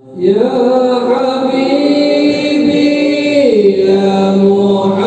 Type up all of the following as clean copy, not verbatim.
يا حبيبي يا محمد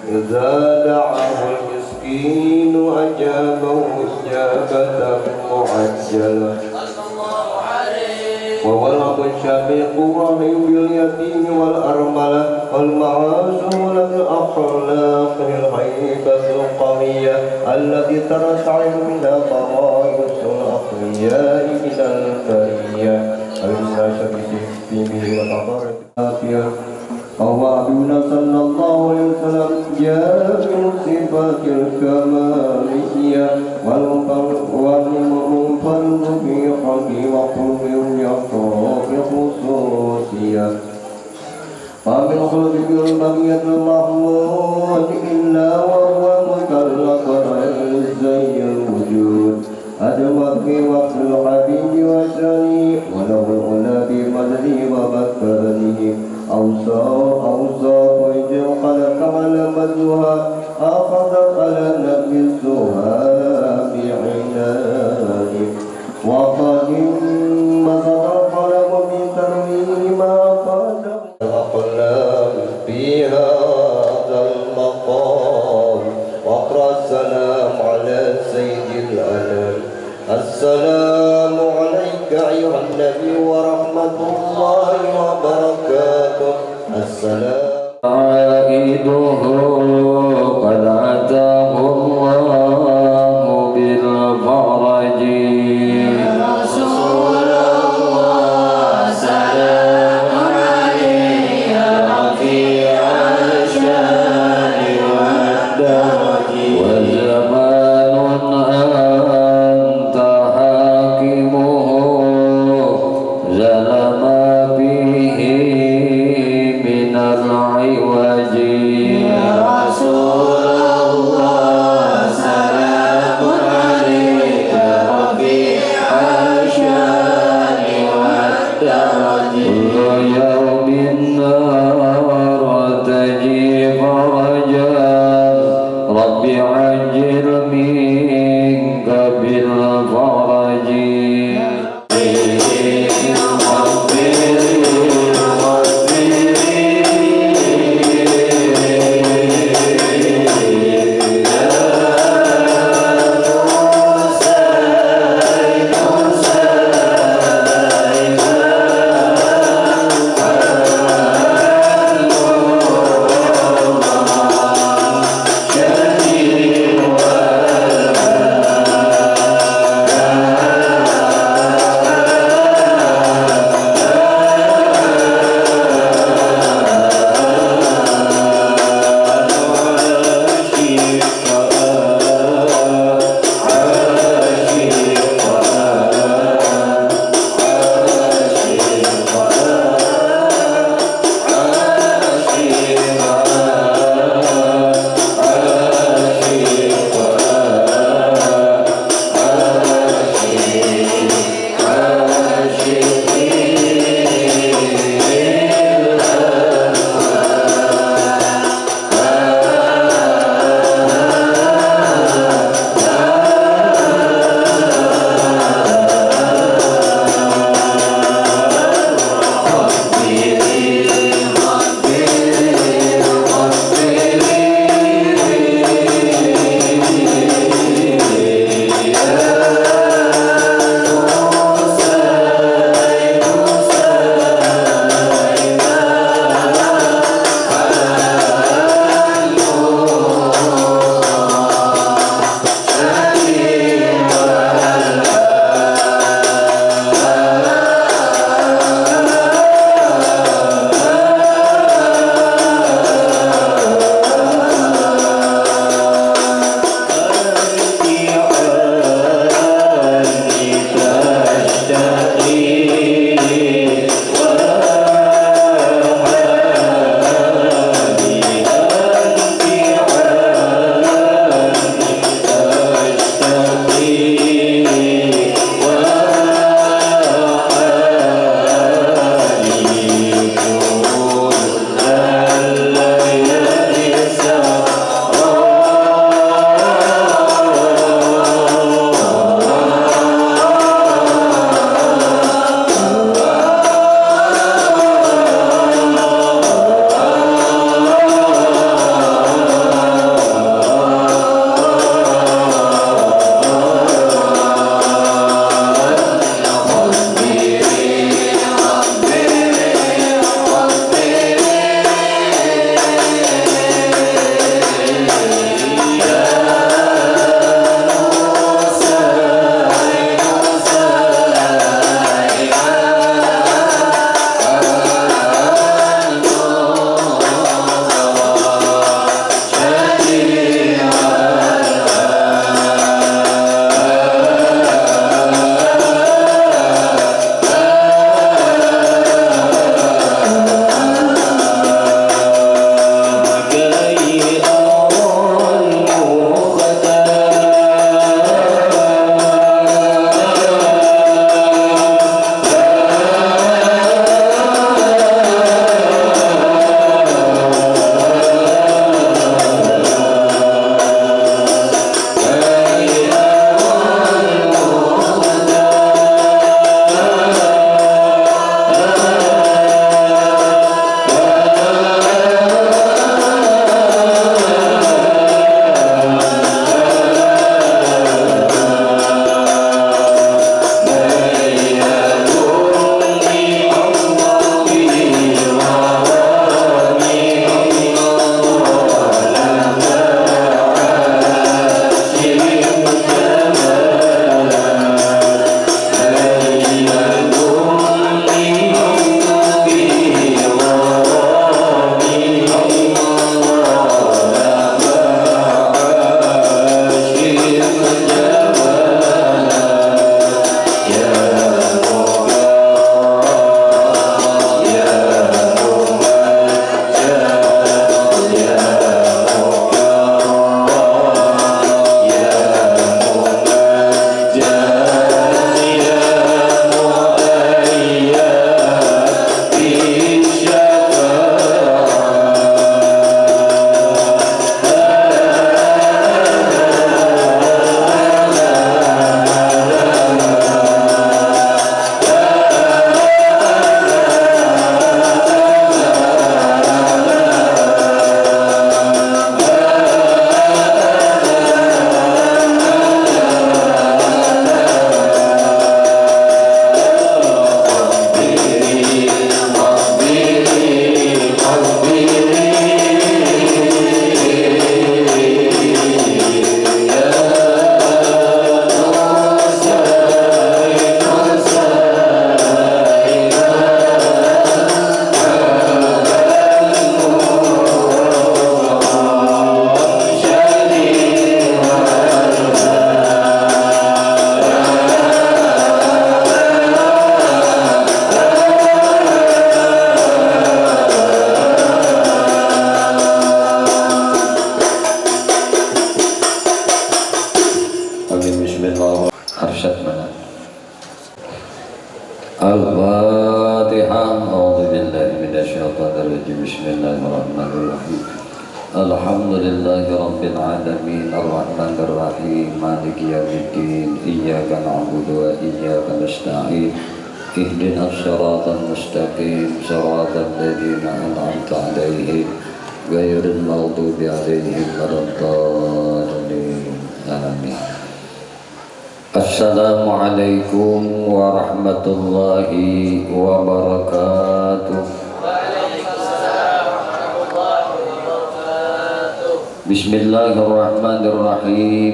إذا دعاه المسكين أجابه إجابة معجلة وهو الأب الشفيق الرحيم باليتيم والأرملة والمعزول بالأخلاق الهيبة القوية التي ترتعد منها طرائق الأقوياء من البرية المستشفى بسيفه وتطرق الآتية وهو حبيبنا صلى الله عليه وسلم جاء من صفات الكمالية والمنفرد في حقه وقرب يطرق خصوصية ومن خلق البقية المحمود إلا وهو مكلف زي الوجود أدمت في وقت الحبيب وشاني وله الأولى بمدني ومكانه أوصى وإجل قلق على مدها أخذت على نفسها بعنانه وقد مضى القلم بترويه ما قد الأقلام في هذا المقام واقرأ السلام على سيد الأنام السلام عليك أيها النبي ورحمة الله وبركاته السلام عائده قد أتاه الله بالفرج يا رسول الله سلام عليك يا رفيع الشان والدرج وزمان أنت حاكمه زلم فيه من العوج يا rajim. Bismillahirrahmanirrahim. Alhamdulillahi rabbil alamin arrahmanir rahim maliki yaumiddin iyyaka na'budu wa iyyaka nasta'in ihdinas siratal mustaqim siratal ladzina an'amta 'alaihim ghairil maghdubi 'alaihim waladdallin. Amin. Assalamualaikum warahmatullahi wabarakatuh. Bismillahirrahmanirrahim.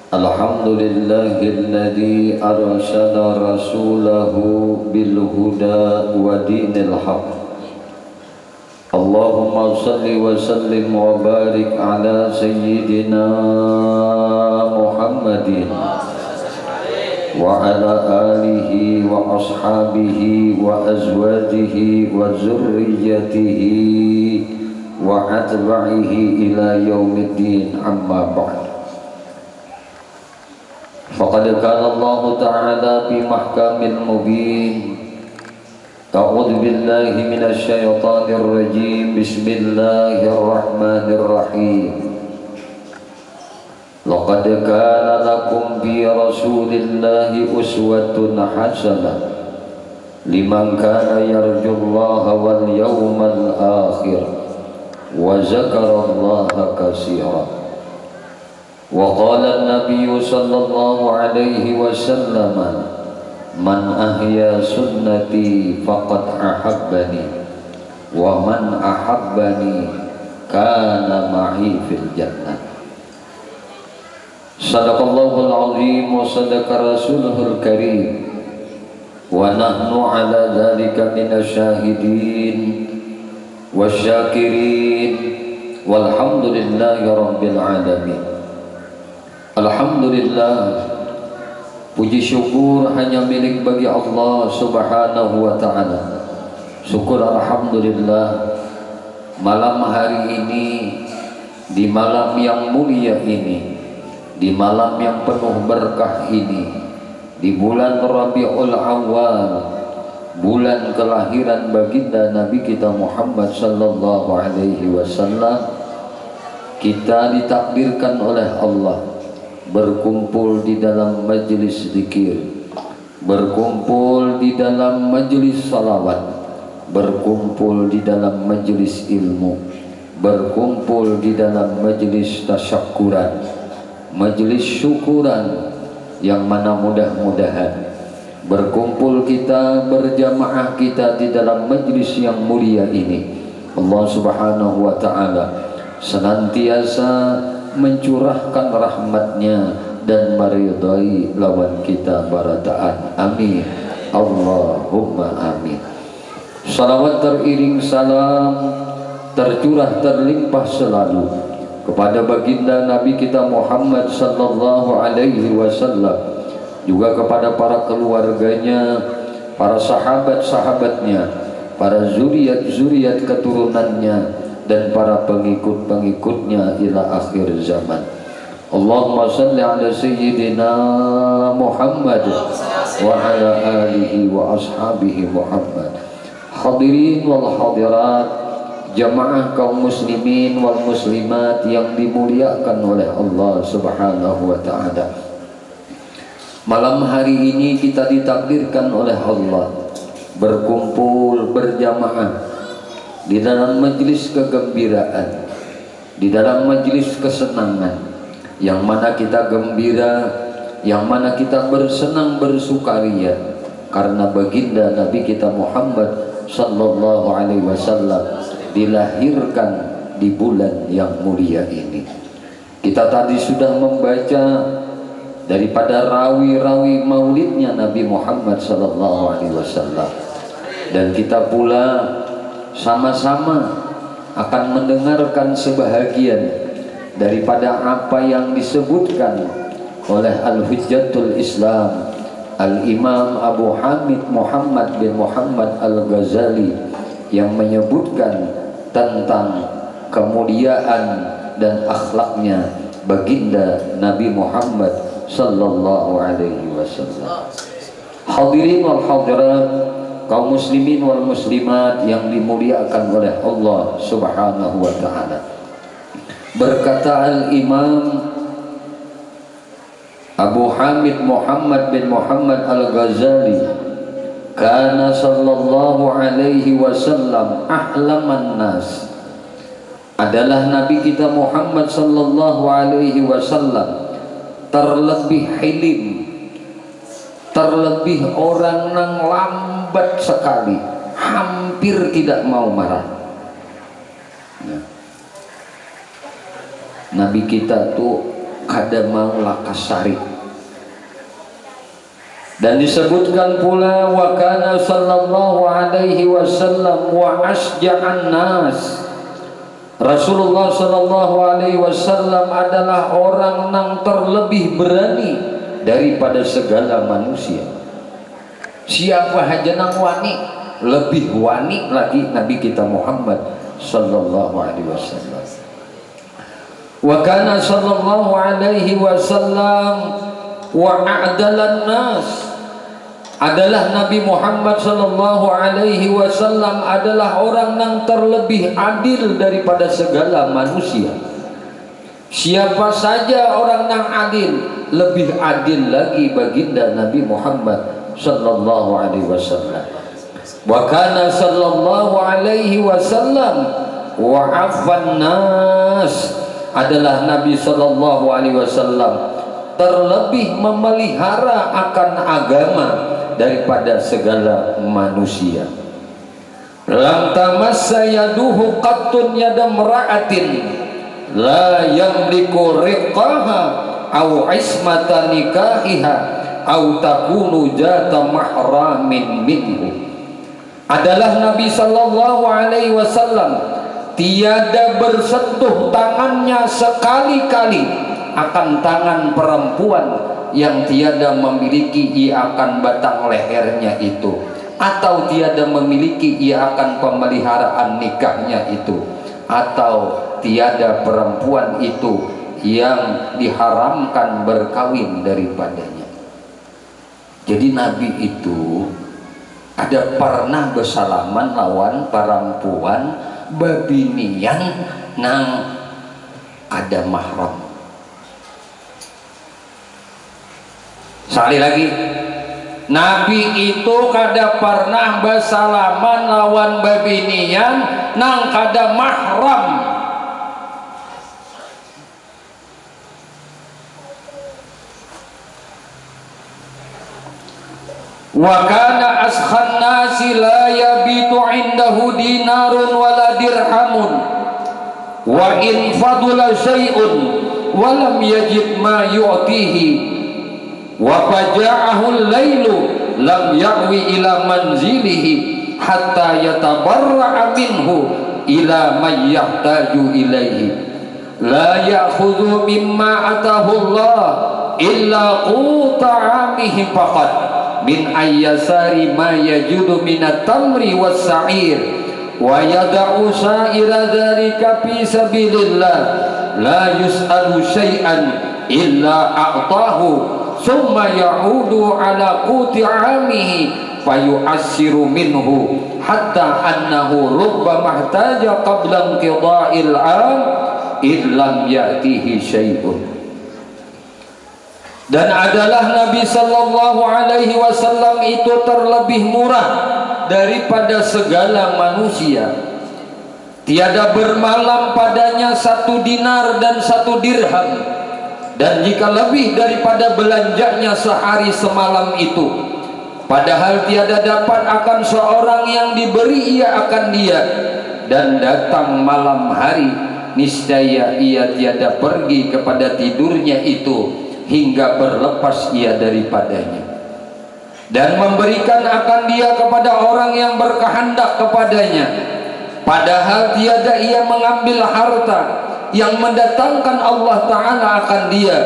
Alhamdulillahilladzi arsala rasulahu bil huda wa dinil haq. Allahumma salli wa sallim wa barik ala sayyidina Muhammadin wa ala alihi wa ashabihi wa azwajihi wa zurriyyatihi wa atba'ihi ila yaumiddin, amma ba'd. Faqad qala Allah ta'ala fi mahkamil mubin. A'udzu billahi minasy syaithanir rajim. Bismillahirrahmanirrahim. Laqad kana lakum fi rasulillahi uswatun hasanah liman kana yarjullaha wal yawmal akhir wa zakarallaha katsiran. Wa qala an-nabiy sallallahu alaihi wasallam, man ahya sunnati faqad ahabbani wa man ahabbani kana ma'i fil jannah. Sadaqallahul azim wa sadaqa rasuluhul karim wa nahnu ala dzalika minasyahidin wasyakirin walhamdulillahi rabbil alamin. Alhamdulillah, puji syukur hanya milik bagi Allah subhanahu wa ta'ala. Syukur alhamdulillah, malam hari ini, di malam yang mulia ini, di malam yang penuh berkah ini, di bulan Rabiul Awwal, bulan kelahiran baginda Nabi kita Muhammad sallallahu alaihi wasallam, kita ditakdirkan oleh Allah berkumpul di dalam majelis zikir, berkumpul di dalam majelis salawat, berkumpul di dalam majelis ilmu, berkumpul di dalam majelis tasyakuran, majelis syukuran, yang mana mudah-mudahan berkumpul kita, berjamaah kita di dalam majlis yang mulia ini, Allah subhanahu wa ta'ala senantiasa mencurahkan rahmatnya dan meridai lawan kita barataan. Amin, Allahumma amin. Salawat teriring salam tercurah terlimpah selalu kepada baginda Nabi kita Muhammad sallallahu alaihi wasallam, juga kepada para keluarganya, para sahabat-sahabatnya, para zuriat-zuriat keturunannya, dan para pengikut-pengikutnya ila akhir zaman. Allahumma salli ala sayyidina Muhammad wa ala alihi wa ashabihi Muhammad. Hadirin wal hadirat, jamaah kaum muslimin wal muslimat yang dimuliakan oleh Allah subhanahu wa ta'ala. Malam hari ini kita ditakdirkan oleh Allah berkumpul berjamaah di dalam majlis kegembiraan, di dalam majlis kesenangan, yang mana kita gembira, yang mana kita bersenang bersukaria karena baginda Nabi kita Muhammad sallallahu alaihi wasallam dilahirkan di bulan yang mulia ini. Kita tadi sudah membaca daripada rawi-rawi maulidnya Nabi Muhammad sallallahu alaihi wasallam, dan kita pula sama-sama akan mendengarkan sebahagian daripada apa yang disebutkan oleh Al-Hujjatul Islam Al-Imam Abu Hamid Muhammad bin Muhammad Al-Ghazali, yang menyebutkan tentang kemuliaan dan akhlaknya baginda Nabi Muhammad sallallahu alaihi wasallam. Hadirin wal hadirat, kaum muslimin wal muslimat yang dimuliakan oleh Allah Subhanahu wa taala. Berkata Al-Imam Abu Hamid Muhammad bin Muhammad Al-Ghazali, kana sallallahu alaihi wasallam ahlaman nas. Adalah Nabi kita Muhammad sallallahu alaihi wasallam terlebih hilim, terlebih orang yang lambat sekali, hampir tidak mau marah. Nabi kita tuh kada mau lakas sari. Dan disebutkan pula wa kana sallallahu alaihi wasallam wa asja'an nas. Rasulullah sallallahu alaihi wasallam adalah orang yang terlebih berani daripada segala manusia. Siapa haja nang wani, lebih wani lagi Nabi kita Muhammad sallallahu alaihi wasallam. Wa kana sallallahu alaihi wasallam wa a'dalan nas. Adalah Nabi Muhammad sallallahu alaihi wasallam adalah orang yang terlebih adil daripada segala manusia. Siapa saja orang yang adil, lebih adil lagi baginda Nabi Muhammad sallallahu alaihi wasallam. Wa kana sallallahu alaihi wasallam wa 'affan nas. Adalah Nabi sallallahu alaihi wasallam terlebih memelihara akan agama daripada segala manusia. Lam tamassa yaduhu qattun yada mra'atin la yamliku riqaha aw ismata nikahiha aw takunu jata mahramin minhu. Adalah Nabi sallallahu alaihi wasallam tiada bersentuh tangannya sekali-kali akan tangan perempuan yang tiada memiliki ia akan batang lehernya itu, atau tiada memiliki ia akan pemeliharaan nikahnya itu, atau tiada perempuan itu yang diharamkan berkawin daripadanya. Jadi Nabi itu ada pernah bersalaman lawan perempuan babinian nang ada mahram. Sekali lagi, Nabi itu kada pernah bersalaman lawan babinian nang kada mahram. Wa kana askhan nasi la yabitu indahu dinarun wala dirhamun wa in fadula syai'un wa lam yajid ma yu'tihi wa faja'ahu al-lailu lam ya'wi ila manzilihi hatta yatabarra'a minhu ila man yahtaju ilaihi la ya'khudhu mimma atahu Allah illa quta 'amihi faqat min ayyasari ma yajudu minat tamri was sa'ir wa yada'u sa'ira dzalika fi sabilillah la yus'alu syai'an illa a'tahu summa ya'udu ala quti 'amihi fayu'assiru minhu hatta annahu rubbama ihtaja qabla inqida'il 'am illam ya'tihi syai'un. Dan adalah Nabi sallallahu alaihi wasallam itu terlebih murah daripada segala manusia. Tiada bermalam padanya 1 dinar dan 1 dirham. Dan jika lebih daripada belanjanya sehari semalam itu, padahal tiada dapat akan seorang yang diberi ia akan dia, dan datang malam hari niscaya ia tiada pergi kepada tidurnya itu hingga berlepas ia daripadanya, dan memberikan akan dia kepada orang yang berkehendak kepadanya, padahal tiada ia mengambil harta yang mendatangkan Allah Ta'ala akan dia,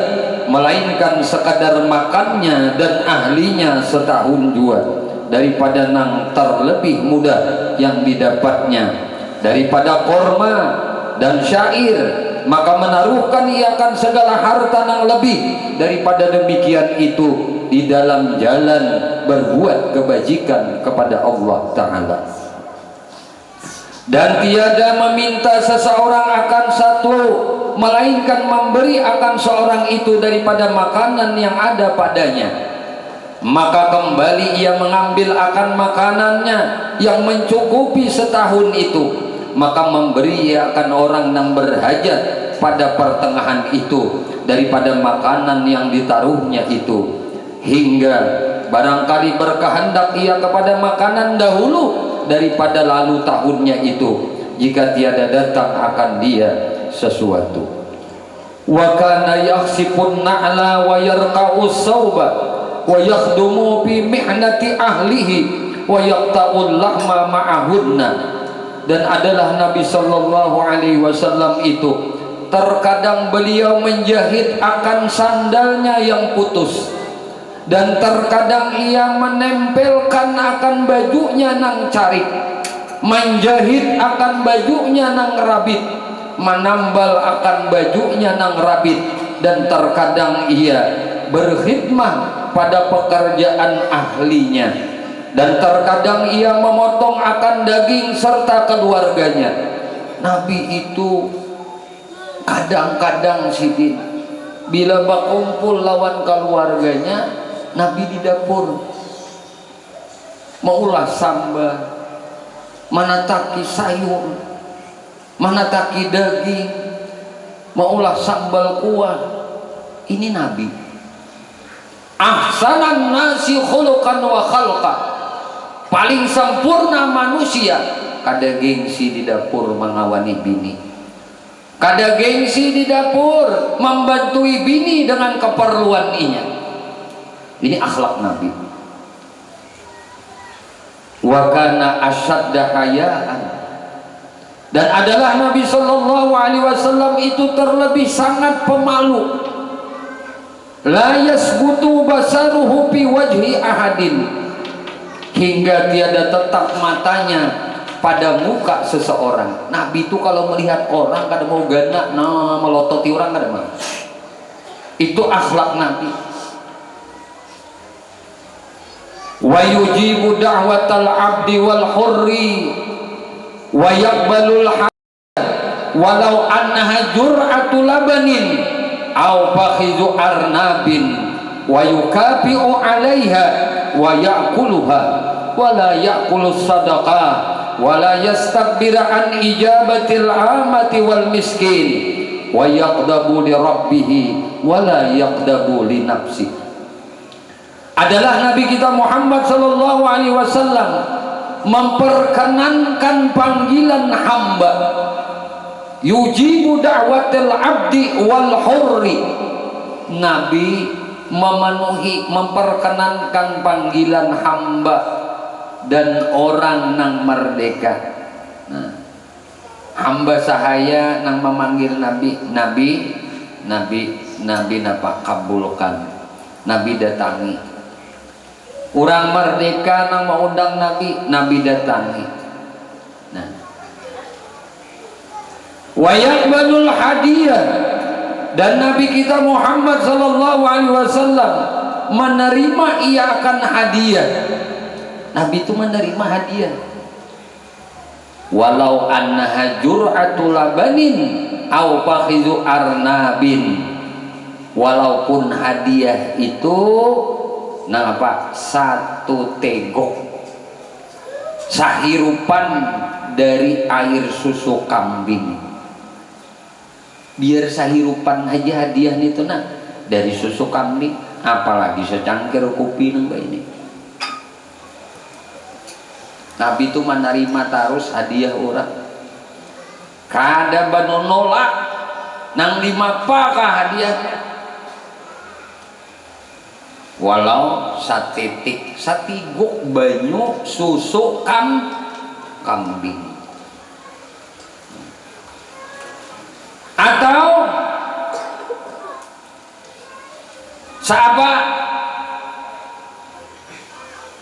melainkan sekadar makannya dan ahlinya setahun jua, daripada nang terlebih mudah yang didapatnya daripada korma dan syair, maka menaruhkan ia akan segala harta yang lebih daripada demikian itu di dalam jalan berbuat kebajikan kepada Allah Ta'ala. Dan tiada meminta seseorang akan satu, melainkan memberi akan seorang itu daripada makanan yang ada padanya. Maka kembali ia mengambil akan makanannya yang mencukupi setahun itu, maka memberi ia akan orang yang berhajat pada pertengahan itu daripada makanan yang ditaruhnya itu, hingga barangkali berkehendak ia kepada makanan dahulu daripada lalu tahunnya itu, jika tiada datang akan dia sesuatu. Wa kana yakhsipun na'la wa yarqa'u sauba wa yakhdumu fi mihnati ahlihi wa yaqta'ul lahma ma'ahunna. Dan adalah Nabi sallallahu alaihi wasallam itu terkadang beliau menjahit akan sandalnya yang putus, dan terkadang ia menempelkan akan bajunya nang carik, menjahit akan bajunya nang rabit, menambal akan bajunya nang rabit, dan terkadang ia berkhidmah pada pekerjaan ahlinya, dan terkadang ia memotong akan daging serta keluarganya. Nabi itu kadang-kadang sidin bila berkumpul lawan keluarganya, Nabi di dapur maulah sambal, manataki sayur, manataki daging, maulah sambal kuah. Ini Nabi ahsanan nasi khuluqan wa khalqa, paling sempurna manusia. Kada gengsi di dapur mengawani bini, kada gengsi di dapur membantui bini dengan keperluan inya. Ini akhlak Nabi. Wa kana asyadda hayaan, dan adalah Nabi sallallahu alaihi wasallam itu terlebih sangat pemalu. La yasbutu basaruhu fi wajhi ahadin, hingga tiada tetap matanya pada muka seseorang. Nabi itu kalau melihat orang kada mau gana, nah melototi orang kada mau. Itu akhlak Nabi. Wa yujibu da'watal abdi wal hurri wa yaqbalul hasan walau annaha jur'atu labanin aw fakhizu arnabin wa yukafi'u 'alaiha wa ya'kuluha wa la ya'kulu sadaqah wa la yastakbir an ijabatil amati wal miskin wa yaqdabu li rabbih wa la yaqdabu li nafsihi. Adalah Nabi kita Muhammad sallallahu alaihi wasallam memperkenankan panggilan hamba, yujibu da'watil abdi wal hurri. Nabi memenuhi, memperkenankan panggilan hamba dan orang nang merdeka. Nah, hamba sahaya nang memanggil Nabi, Nabi napa kabulkan, Nabi datangi. Orang merdeka nang mengundang Nabi datangi. Nah, wa yaqbalul hadiah, dan Nabi kita Muhammad sallallahu alaihi wasallam menerima ia akan hadiah. Nabi itu menerima hadiah. Walau annaha jur'atu labanin aw fakhizu arnabin, walaupun hadiah itu nah apa, satu tegok sahirupan dari air susu kambing. Biar sahirupan aja hadiah itu nah dari susu kambing, apalagi secangkir kopi nambah ini. Nabi itu menerima terus hadiah orang, kada nolak nang dimapakah hadiahnya, walau satitik satiguk banyu susu kambing, atau sahabat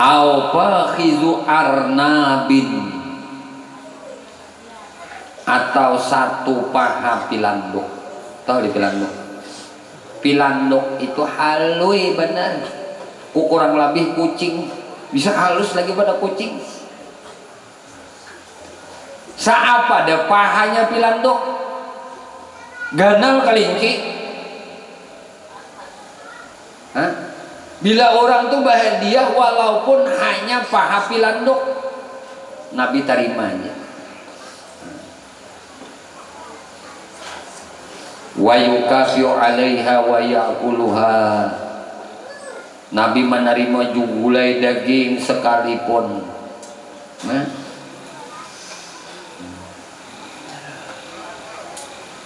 au fakhizu arnabin, atau satu paha pilanduk. Tahu di pilanduk? Pilanduk itu halui benar, ku kurang lebih kucing bisa halus lagi pada kucing. Saapa ada pahanya pilandok, ganal kelinci. Bila orang tuh bahagia walaupun hanya paha pilandok, Nabi tarimanya. Wa yukafiu 'alaiha wa ya'kuluha. Nabi menerima gulai daging sekalipun.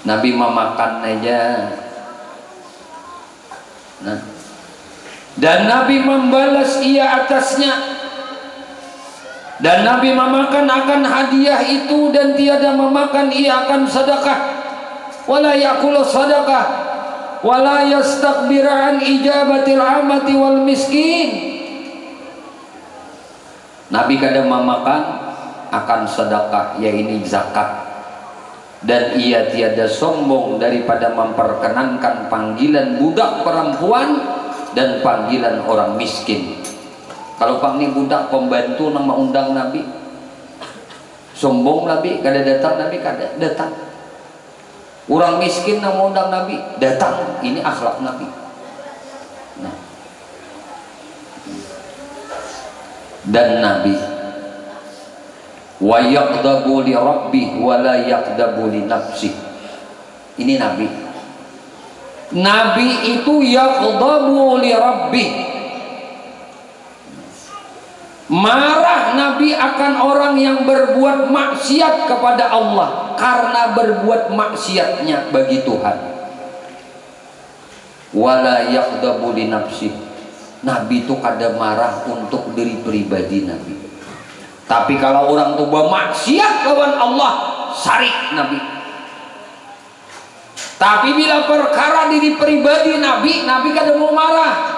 Nabi memakan aja. Dan Nabi membalas ia atasnya. Dan Nabi memakan akan hadiah itu dan tiada memakan ia akan sedekah. Wala yakulu sedekah. Wala yastakbir an ijabatil amati wal miskin. Nabi kadang memakan akan sedekah, yaitu zakat. Dan ia tiada sombong daripada memperkenankan panggilan budak perempuan dan panggilan orang miskin. Kalau panggil budak pembantu nama undang Nabi, sombong Nabi kada datang, Nabi kada datang. Orang miskin nama undang Nabi datang. Ini akhlak Nabi. Dan Nabi wa yaqdabu li rabbih wa la yaqdabu li nafsih. Ini Nabi. Nabi itu yaqdabu li rabbih, marah Nabi akan orang yang berbuat maksiat kepada Allah karena berbuat maksiatnya bagi Tuhan. Wala yaqdabu li nafsih. Nabi itu kada marah untuk diri pribadi Nabi. Tapi kalau orang itu bermaksiat lawan Allah, sarik Nabi. Tapi bila perkara diri pribadi Nabi kada mau marah.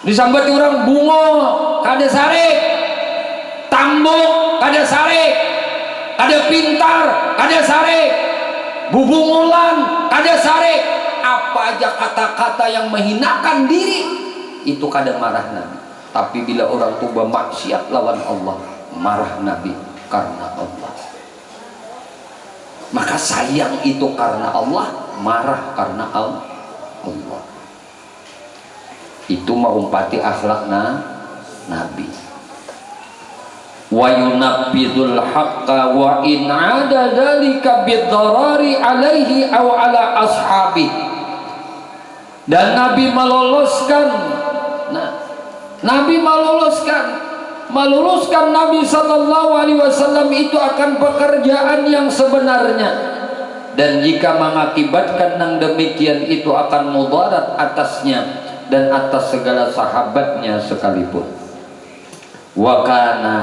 Disambat orang bungo kada sarik, tambuk kada sarik, kada pintar kada sarik, bubungulan kada sarik. Apa aja kata-kata yang menghinakan diri itu kada marah Nabi. Tapi bila orang itu bermaksiat lawan Allah, marah Nabi karena Allah. Maka sayang itu karena Allah, marah karena Allah. Itu mengumpati akhlak Nabi. Wa yunabbidul haqqa wa in 'ada dzalika bid-dharari 'alaihi aw 'ala ashabi. Dan Nabi meloloskan meluruskan Nabi sallallahu alaihi wasallam itu akan pekerjaan yang sebenarnya, dan jika mengakibatkan yang demikian itu akan mudarat atasnya dan atas segala sahabatnya sekalipun. Wa kana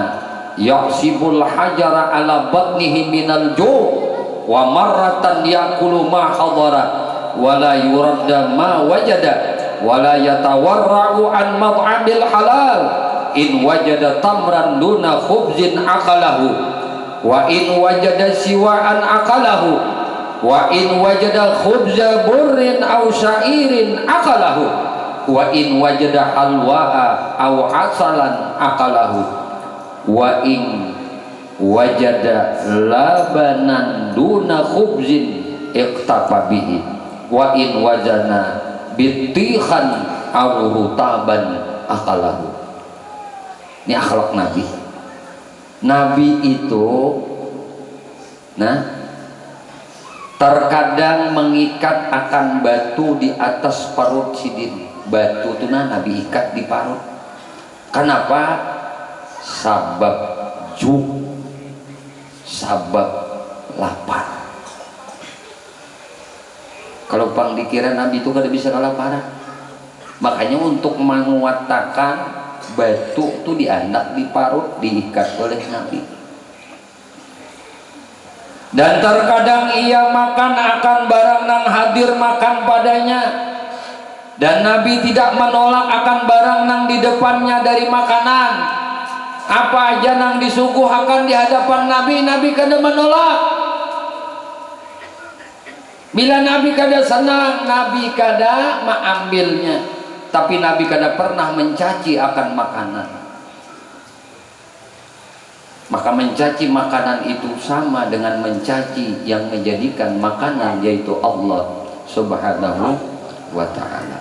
yahsibul hajara ala batnihi minal ju' wa marratan yakulu ma hadara wa la yuradda ma wajada wala yatawarra'u an mat'amil halal in wajada tamran duna khubzin akalahu wa in wajada siwa'an akalahu wa in wajada khubza burrin aw syairin akalahu wa in wajada halwa'a aw asalan akalahu wa in wajada labanan duna khubzin iqtapa bihi wa in wajana bitihan aw rutaban akalahu. Ini akhlak Nabi. Nabi itu terkadang mengikat akan batu di atas parut sidin. Batu itu Nabi ikat di parut. Kenapa? Sabab sabab lapar. Kalau pang dikira Nabi itu kada bisa kelaparan. Makanya untuk menguatakan batu itu dianak di parut, diikat oleh Nabi. Dan terkadang ia makan akan barang nang hadir makan padanya, dan Nabi tidak menolak akan barang nang di depannya dari makanan. Apa aja nang disuguhkan di hadapan Nabi, Nabi kada menolak. Bila Nabi kada senang, Nabi kada mengambilnya, tapi Nabi kada pernah mencaci akan makanan. Maka mencaci makanan itu sama dengan mencaci yang menjadikan makanan, yaitu Allah Subhanahu wa ta'ala.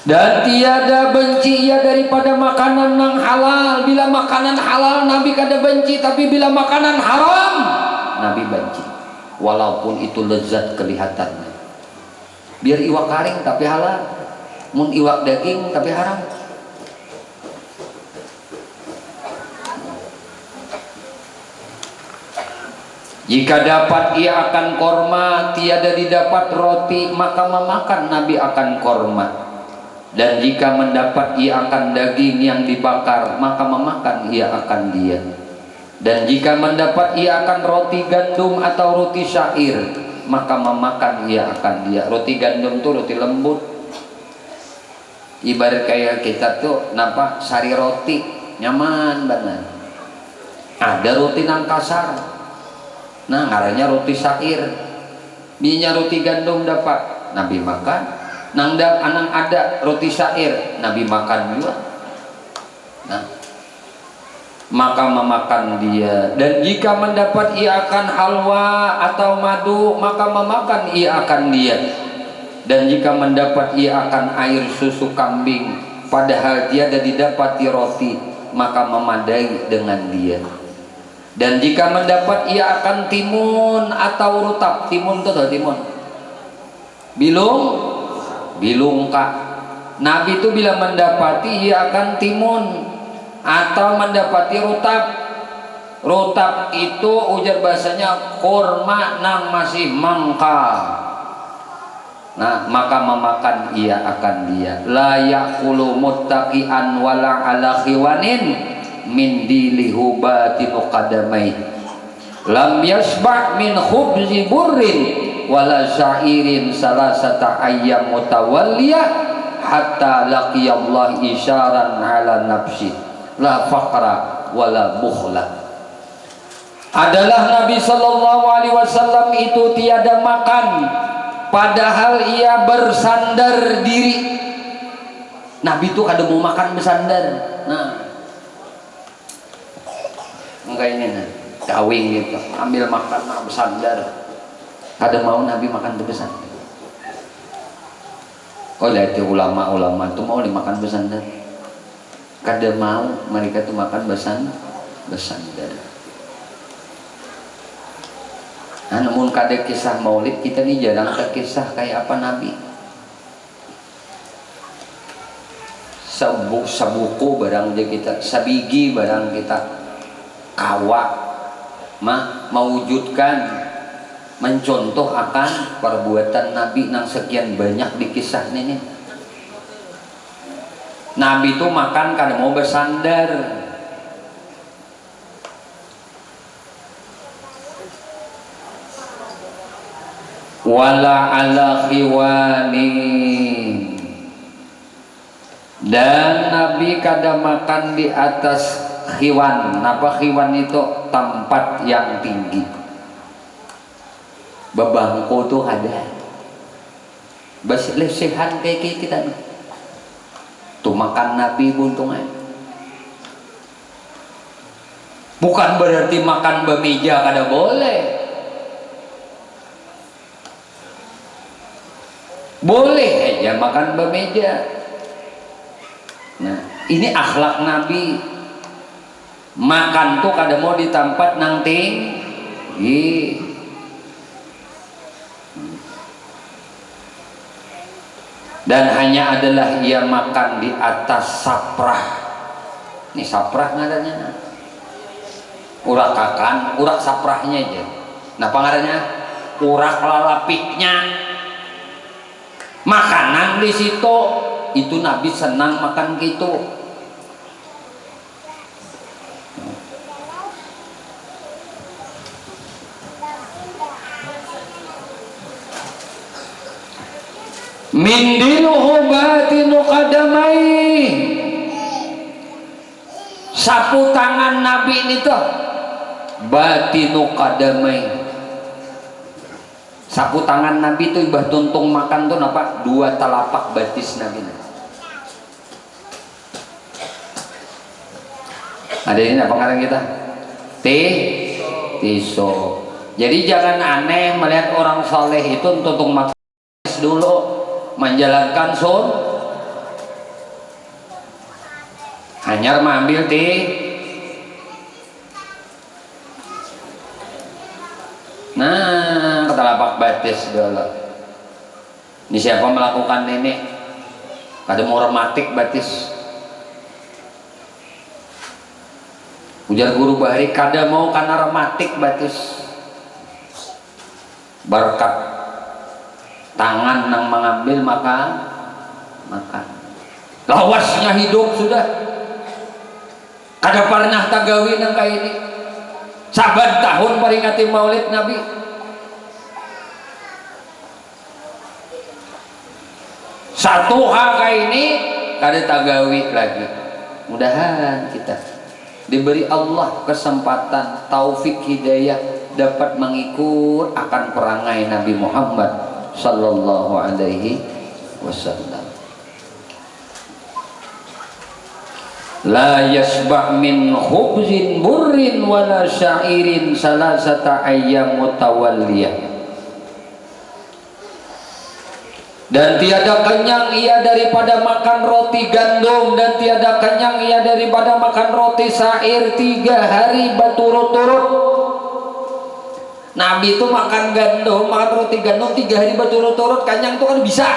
Dan tiada benci ia daripada makanan yang halal. Bila makanan halal Nabi kada benci, tapi bila makanan haram Nabi benci, walaupun itu lezat kelihatannya. Biar iwak karing tapi halal, mun iwak daging tapi haram. Jika dapat ia akan korma, tiada didapat roti, maka memakan Nabi akan korma. Dan jika mendapat ia akan daging yang dibakar, maka memakan ia akan dia. Dan jika mendapat ia akan roti gandum atau roti syair, maka memakan ia akan dia. Roti gandum tuh roti lembut, ibarat kayak kita tuh nampak sari roti nyaman banget. Ada roti nang kasar, nah ngarannya roti syair. Binya roti gandum dapat Nabi makan. Nang ada roti syair Nabi makan juga. Nah, maka memakan dia. Dan jika mendapat ia akan halwa atau madu, maka memakan ia akan dia. Dan jika mendapat ia akan air susu kambing, padahal tiada didapati roti, maka memadai dengan dia. Dan jika mendapat ia akan timun atau rutab. Timun itu timun, bilung kak. Nabi itu bila mendapati ia akan timun atau mendapati rutab. Rutab itu ujar bahasanya kurma nang masih mangkal. Nah, maka memakan ia akan dia. La yaqulu muttaqian wala ala khiwanin min dilihu batinu qadamai. Lam yasba' min khubzi burrin wala syairin salasata ayyam mutawalliyah hatta laqiyallah isyaran ala nafsi la faqra wala bukhla. Adalah Nabi sallallahu alaihi wasallam itu tiada makan padahal ia bersandar diri. Nabi itu kada mau makan bersandar. Nah, enggak ini nah, kawing gitu, ambil makan bersandar. Kada mau Nabi makan bersandar. Oh, lihat ulama-ulama itu mau dimakan bersandar. Kada mau mereka tuh makan bersandar. Nah, namun kada kisah maulid kita nih jarang ke kisah kayak apa Nabi. Sabuku barang dia kita, sabigi barang kita, kawa mewujudkan, mencontoh akan perbuatan Nabi nang sekian banyak di kisah ini. Nabi itu makan kada mau bersandar. Wala ala khiwani. Dan Nabi kada makan di atas khiwan. Apa khiwan itu? Tempat yang tinggi. Bebangko tuh ada. Lesehan kayak kita nih. Tuh makan Nabi buntungan. Bukan berarti makan bemeja kada boleh. Boleh aja makan bemeja. Nah, ini akhlak Nabi. Makan tuh kada mau di tempat nang tinggi. Dan hanya adalah ia makan di atas saprah. Ini saprah ngadanya. Urak kakan, urak saprahnya aja. Nah, pangarannya urak lalapiknya. Makanan di situ itu Nabi senang makan gitu. Mindiluhu batinu qadamai. Sapu tangan Nabi ini tuh batinu qadamai. Sapu tangan Nabi itu ibah tuntung makan tuh apa? 2 telapak batis Nabi. Ada ini apa ngarang kita? Tiso. Jadi jangan aneh melihat orang soleh itu tuntung makan dulu menjalankan hanyar mengambil nah telapak batis dulu. Ini siapa melakukan ini? Kada mau rematik batis. Ujar guru Bahari, kada mau karena rematik batis. Berkat tangan nang mengambil maka makan. Lawasnya hidup sudah. Kada pernah tagawi nang kayak ini. Saban tahun peringati Maulid Nabi. Satu hal kayak ini kada tagawi lagi. Mudahan kita diberi Allah kesempatan taufik hidayah dapat mengikut akan perangai Nabi Muhammad sallallahu alaihi wasallam. La yasba' min khubzin burrin wala sya'irin salasata ayyam mutawalliyah. Dan tiada kenyang ia daripada makan roti gandum, dan tiada kenyang ia daripada makan roti syair 3 hari berturut-turut. Nabi itu makan gandum, makan roti gandum 3 hari berturut-turut, kenyang itu kan bisa.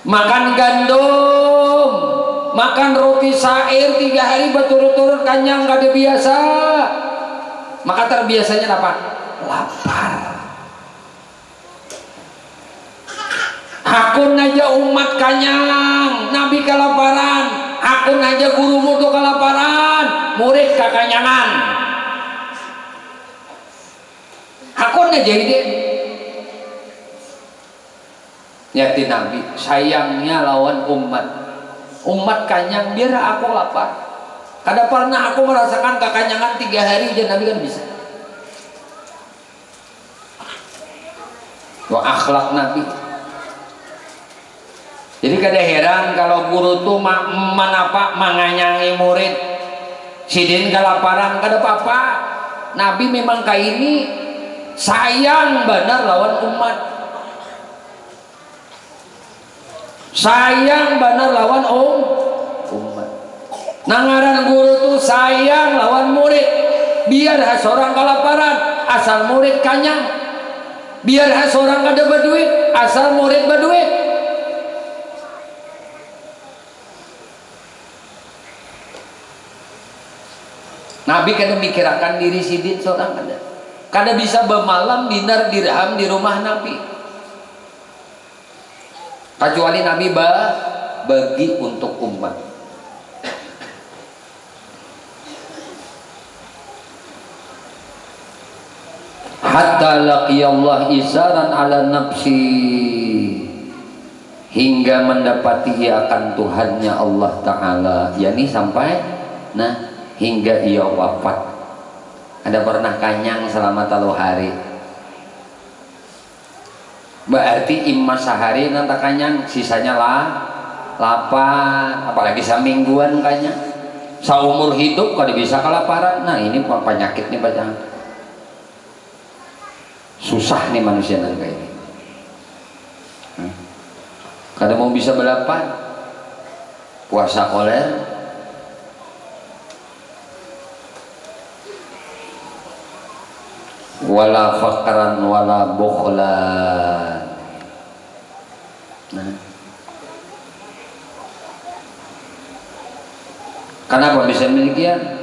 Makan gandum, makan roti syair 3 hari berturut-turut, kenyang kada biasa. Maka terbiasanya apa? Lapar. Hakun aja umat kanyang, Nabi kelaparan. Hakun aja guru mutu kelaparan, murid kekanyangan. Hakun aja ide. Nyati Nabi sayangnya lawan umat. Umat kanyang biar aku lapar. Kada pernah aku merasakan kekanyangan 3 hari aja Nabi kan bisa. Wah akhlak Nabi. Jadi kada heran kalau guru tuh manganyangi murid. Sidin kelaparan kada apa-apa. Nabi memang kayak ini sayang benar lawan umat. Sayang benar lawan umat. Nangaran guru tuh sayang lawan murid. Biar seorang kelaparan asal murid kanyang. Biar seorang kada berduit asal murid berduit. Nabi kada mikirakan diri sidin seorang kada bisa bermalam dinar dirham di rumah Nabi, kecuali Nabi bagi untuk umat. Hatta laqiyallah isaran ala nafsi, hingga mendapati ia akan Tuhannya Allah Ta'ala, yakni sampai hingga ia wafat. Ada pernah kanyang selama 3 hari, berarti imma sehari nanti kanyang, sisanya lapar. Apalagi semingguan kanyang, seumur hidup kada bisa kelaparan. Nah ini penyakit nih bacaan. Susah nih manusia kayak ini. Kada mau bisa berapa puasa koler, wala faqran wala bukhlan. Kenapa bisa demikian?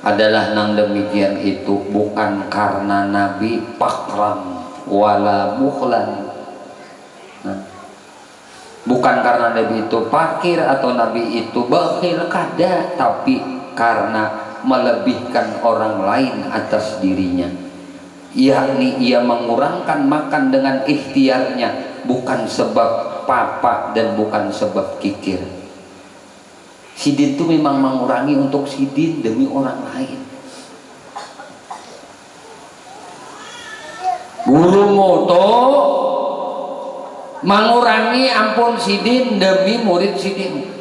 Adalah nang demikian itu bukan karena Nabi faqran wala bukhlan. Bukan karena Nabi itu fakir atau Nabi itu bakhil, kada, tapi karena melebihkan orang lain atas dirinya. Yakni ia mengurangkan makan dengan ikhtiarnya, bukan sebab papa dan bukan sebab kikir. Sidin itu memang mengurangi untuk sidin demi orang lain. Guru moto mengurangi ampun sidin demi murid sidin,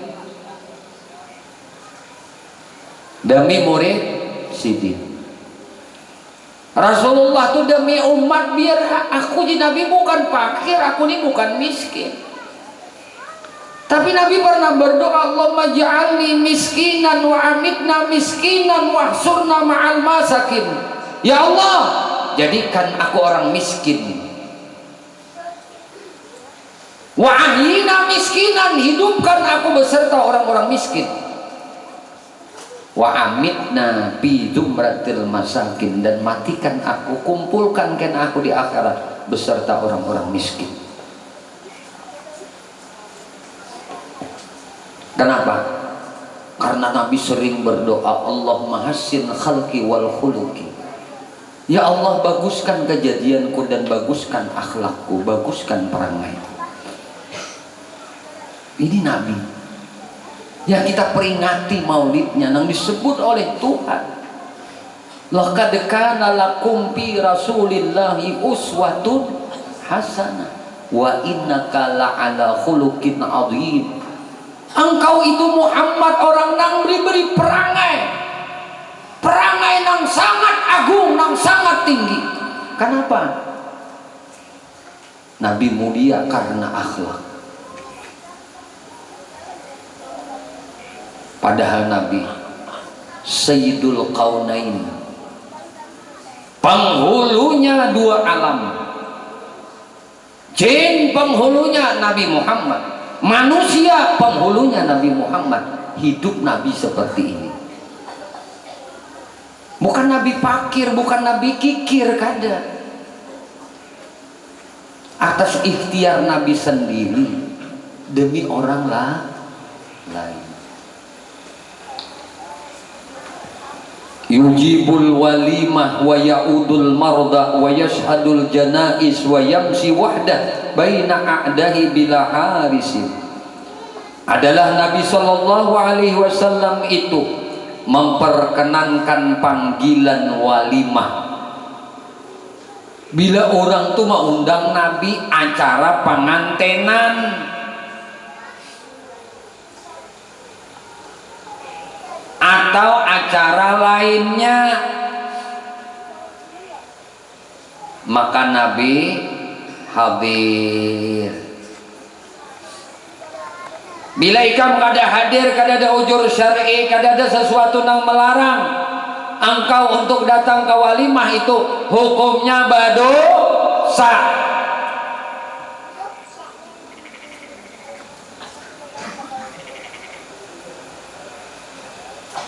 demi murid sidin. Rasulullah tuh demi umat biar aku jadi Nabi bukan fakir, aku ini bukan miskin. Tapi Nabi pernah berdoa, Allahumma ja'alni miskinan wa amitna miskinan wa ahsurna ma'al masakin. Ya Allah, jadikan aku orang miskin. Wa ahyina miskinan, hidupkan aku beserta orang-orang miskin. Wa amitna bi dzumratil masakin, dan matikan aku, kumpulkan aku di akhirat beserta orang-orang miskin. Kenapa? Karena Nabi sering berdoa, Allahumma hassin khalqi wal khuluqi. Ya Allah, baguskan kejadianku dan baguskan akhlakku, baguskan perangai. Ini Nabi yang kita peringati maulidnya, yang disebut oleh Tuhan, laqad kana lakum fi rasulillahi uswatun hasanah wa innaka la'ala khuluqin adzim. Engkau itu Muhammad orang nang beri perangai, perangai nang sangat agung, nang sangat tinggi. Kenapa? Nabi mulia karena akhlak. Padahal Nabi Sayyidul Qaunain, penghulunya dua alam. Jin penghulunya Nabi Muhammad, manusia penghulunya Nabi Muhammad. Hidup Nabi seperti ini. Bukan Nabi fakir, bukan Nabi kikir, kada. Atas ikhtiar Nabi sendiri demi orang lain. Yujibul walimah wa ya'udul marda wa yashhadul janais wa yamsi wahdah baina a'dahi bila harisin. Adalah Nabi sallallahu alaihi wasallam itu memperkenankan panggilan walimah. Bila orang tuh mau undang Nabi acara pengantenan, atau acara lainnya, maka Nabi hadir. Bila ikam kada hadir, kada ada ujur syar'i, kada ada sesuatu yang melarang engkau untuk datang ke walimah, itu hukumnya berdosa.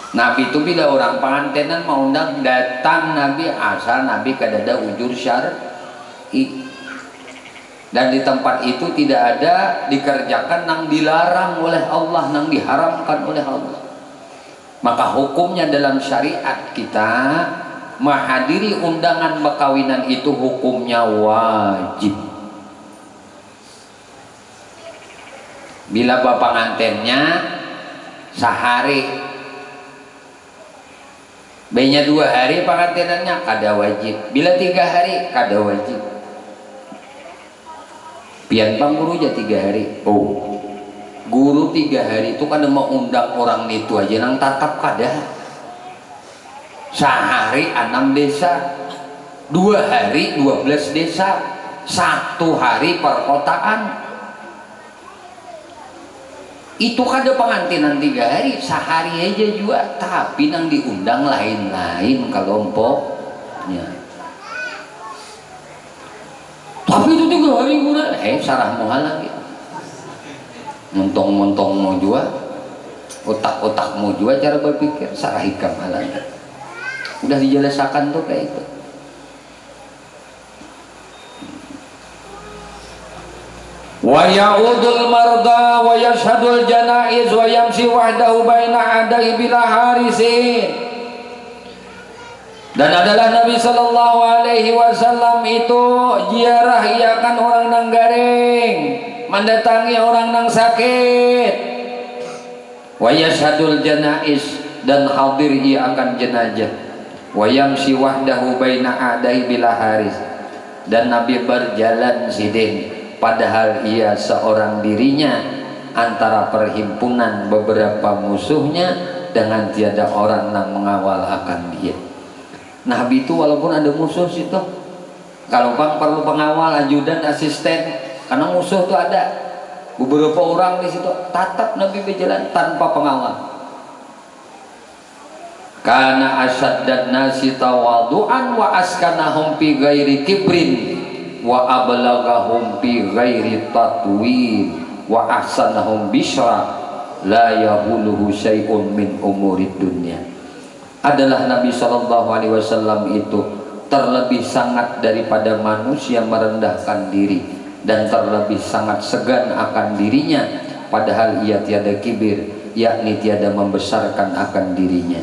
Nabi itu bila orang pengantinan mau undang datang Nabi, asal Nabi kada ada ujur syar'i, dan di tempat itu tidak ada dikerjakan nang dilarang oleh Allah, nang diharamkan oleh Allah. Maka hukumnya dalam syariat kita menghadiri undangan perkawinan itu hukumnya wajib. Bila bapak pengantinnya sehari, Benya 2 hari pengantinannya kada wajib. Bila 3 hari kada wajib. Pian pang guru aja 3 hari. Oh, guru 3 hari itu kan mau undang orang itu aja nang tatap kada. Sehari 6 desa, 2 hari 12 desa, 1 hari perkotaan. Itu kada pengantinan 3 hari, sehari aja juga, tapi nang diundang lain-lain kelompoknya. Tapi itu 3 hari guna, sarah mohal lagi. Montong-montong mau juga, otak-otak mau juga cara berpikir, sarah hikam lagi. Udah dijelasakan tuh kayak itu. Wa ya'udul marda wa yashhadul janaiz wa yamsi wahdahu baina adai bila harisin. Dan adalah Nabi sallallahu alaihi wasallam itu ziarah iakan orang nang garing, mendatangi orang nang sakit. Wa yashhadul janaiz, dan hadir ia akan jenazah. Wa yamsi wahdahu baina adai bila haris, dan Nabi berjalan sidin padahal ia seorang dirinya antara perhimpunan beberapa musuhnya dengan tiada orang yang mengawal akan dia. Nabi itu walaupun ada musuh situ, kalau bang perlu pengawal, ajudan, asisten, karena musuh itu ada beberapa orang di situ, tetap Nabi berjalan tanpa pengawal. Kana asyaddan nasi tawadu'an wa askanahum fi ghairi kibrin wa ablagahum fi ghairi tatwin wa ahsanahum bishra la yahuluhu syai'un min umurid dunya. Adalah Nabi SAW itu terlebih sangat daripada manusia merendahkan diri dan terlebih sangat segan akan dirinya, padahal ia tiada kibir, yakni tiada membesarkan akan dirinya,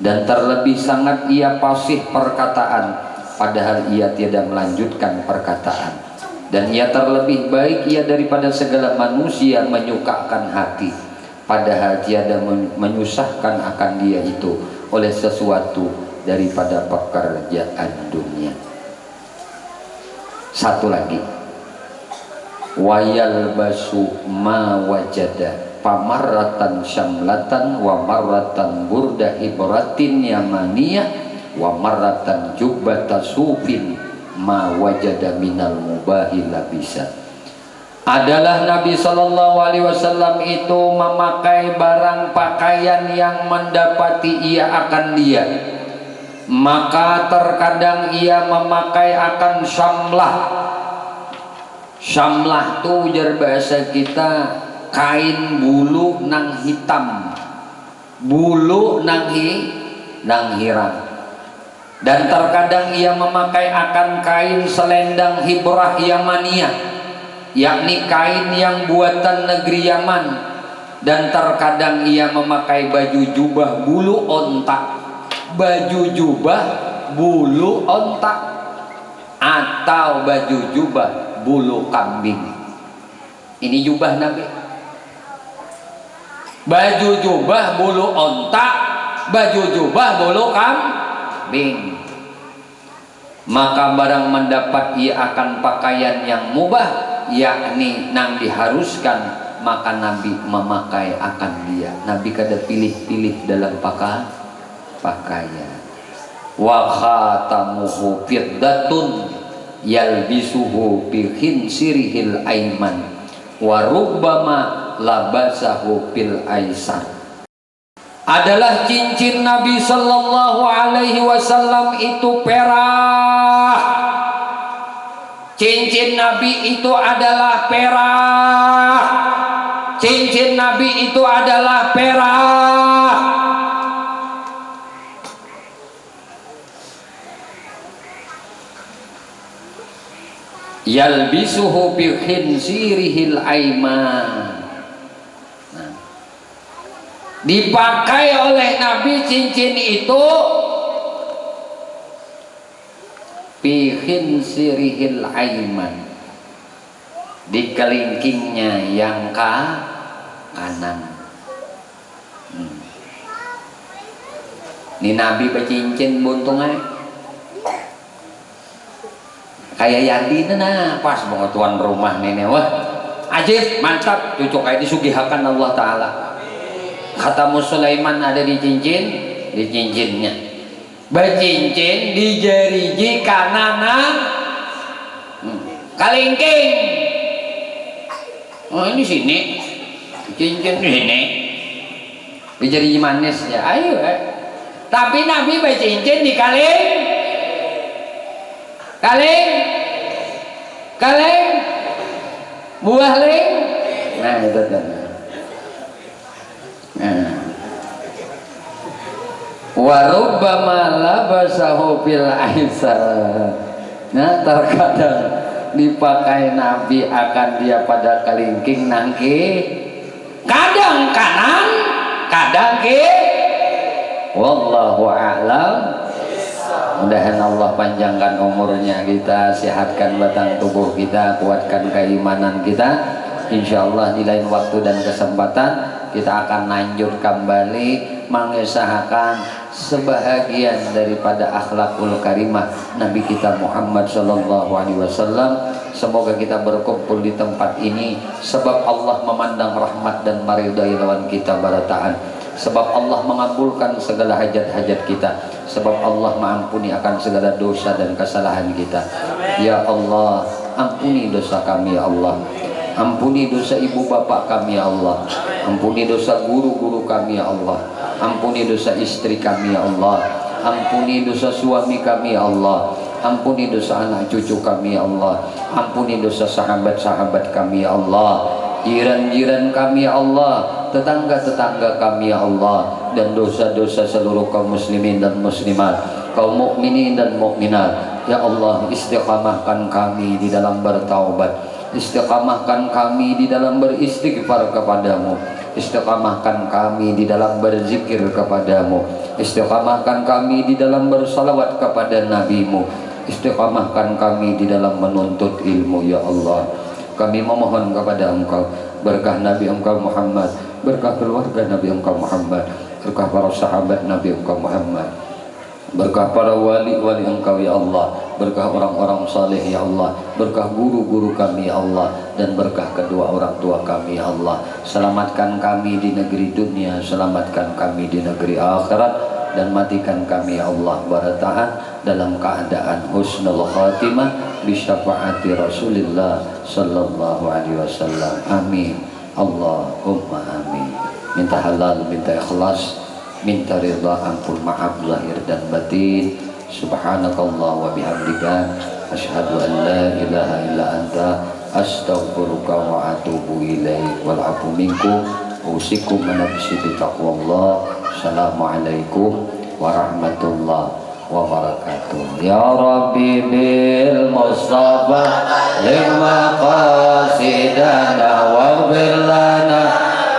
dan terlebih sangat ia fasih perkataan, padahal ia tiada melanjutkan perkataan, dan ia terlebih baik ia daripada segala manusia menyukakan hati, padahal tiada menyusahkan akan dia itu oleh sesuatu daripada pekerjaan dunia. Satu lagi, wayal basu ma wajada pamarratan syamlatan wa marratan burda ibratin yamaniyah wa marratan jubbata sufin ma wajada minal mubahi labisa. Adalah Nabi SAW itu memakai barang pakaian yang mendapati ia akan dia, maka terkadang ia memakai akan syamlah. Syamlah tu jar bahasa kita kain bulu nang hitam, bulu nang hirang. Dan terkadang ia memakai akan kain selendang hibrah Yamaniyah, yakni kain yang buatan negeri Yaman. Dan terkadang ia memakai baju jubah bulu ontak, baju jubah bulu ontak, atau baju jubah bulu kambing. Ini jubah Nabi, baju jubah bulu ontak, baju jubah bulu kambing. Maka barang mendapat ia akan pakaian yang mubah, yakni nang diharuskan, maka Nabi memakai akan dia. Nabi kada pilih-pilih dalam pakaian. Wa khatamuhu fiddatun yalbisuhu bi khinsirihil aiman wa rubbama labasahu bil aisar. Adalah cincin Nabi sallallahu alaihi wasallam itu perak. Cincin Nabi itu adalah perak. Cincin Nabi itu adalah perak. Yalbisuhu bi khinsirihil aiman. Dipakai oleh Nabi cincin itu bi khinsirihil aiman, di kelingkingnya yang kanan. Ini Nabi bercincin buntungnya kayak Yandi nah, pas banget tuan rumah nenek. Wah ajib, mantap, cucuk kayak disugihakan Allah Ta'ala. Khatamu Sulaiman ada di cincinnya, bercincin di jari kanan kalingking. Oh ini sini cincin di sini di jari manis ya, ayo tapi Nabi bercincin di kaleng buah ling. Nah itu wa rubbama labasahu bil aisar. Nah terkadang dipakai Nabi akan dia pada kelingking nangki, kadang kanan kadang wallahu a'lam. Mudah-mudahan Allah panjangkan umurnya kita, sehatkan batang tubuh kita, kuatkan keimanan kita. Insya Allah di lain waktu dan kesempatan kita akan lanjut kembali mengesahkan sebahagian daripada akhlakul karimah Nabi kita Muhammad sallallahu alaihi wasallam. Semoga kita berkumpul di tempat ini sebab Allah memandang rahmat dan meridai lawan kita barataan, sebab Allah mengabulkan segala hajat-hajat kita, sebab Allah mengampuni akan segala dosa dan kesalahan kita. Ya Allah, ampuni dosa kami ya Allah, ampuni dosa ibu bapak kami ya Allah, ampuni dosa guru-guru kami ya Allah, ampuni dosa istri kami ya Allah, ampuni dosa suami kami ya Allah, ampuni dosa anak cucu kami ya Allah, ampuni dosa sahabat-sahabat kami ya Allah, jiran-jiran kami ya Allah, tetangga-tetangga kami ya Allah, dan dosa-dosa seluruh kaum muslimin dan muslimat, kaum mukminin dan mukminat. Ya Allah, istiqamahkan kami di dalam bertaubat, istiqamahkan kami di dalam beristighfar kepadamu, istiqamahkan kami di dalam berzikir kepadamu, istiqamahkan kami di dalam bersalawat kepada nabimu, istiqamahkan kami di dalam menuntut ilmu. Ya Allah, kami memohon kepada Engkau berkah Nabi Engkau Muhammad, berkah keluarga Nabi Engkau Muhammad, berkah para sahabat Nabi Engkau Muhammad, berkah para wali-wali Engkau ya Allah, berkah orang-orang saleh ya Allah, berkah guru-guru kami ya Allah, dan berkah kedua orang tua kami ya Allah. Selamatkan kami di negeri dunia, selamatkan kami di negeri akhirat, dan matikan kami ya Allah barataan dalam keadaan husnul khatimah bisyafaati Rasulillah sallallahu alaihi wasallam. Amin. Allahumma amin. Minta halal, minta ikhlas, minta ridha, ampun, maaf zahir dan batin. Subhanakallah wa bihamdika asyhadu an la ilaha illa anta astaghfiruka wa atubu ilaik. Wal afu minkum usikum nafsi bi taqwallah. Assalamualaikum warahmatullahi wabarakatuh. Ya Rabbi bil Mustafa lima qasidana waghfir lana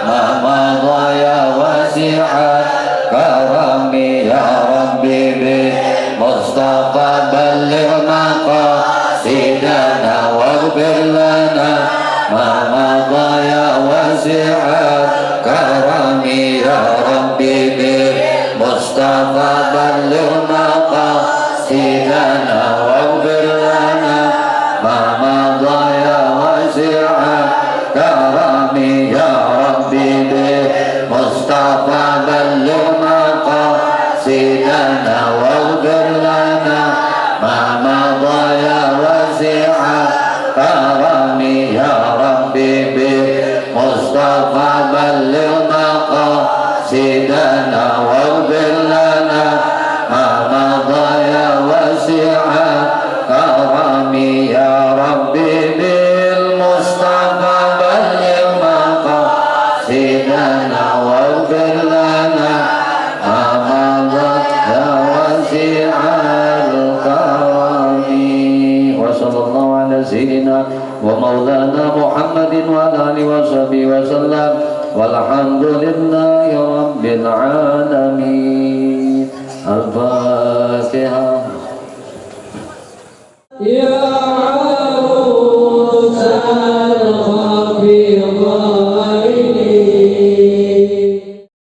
ma madha ya wasi'at karami. Ya Rabbi bil Mustafa balligh maqasidana waghfir lana ma madha ya wasi'at karami. Ya Rabbi bil Mustafa balligh maqasidana waghfir lana ma madha ya wasi'at karami. Ya Rabbi bil Mustafa balligh maqasidana waghfir lana ma madha ya wasi'at karami. Ya Rabbi bil Mustafa balligh maqasidana waghfir lana ma madha ya wasi'at karami. Ya Rabbi bil Mustafa balligh maqasidana waghfir lana ma madha ya wasi'at karami. Wa sallallahu ala sayyidina wa maulana Muhammadin wa ala alihi wa sahbihi wa sallam. Walhamdulillahi rabbil alamin.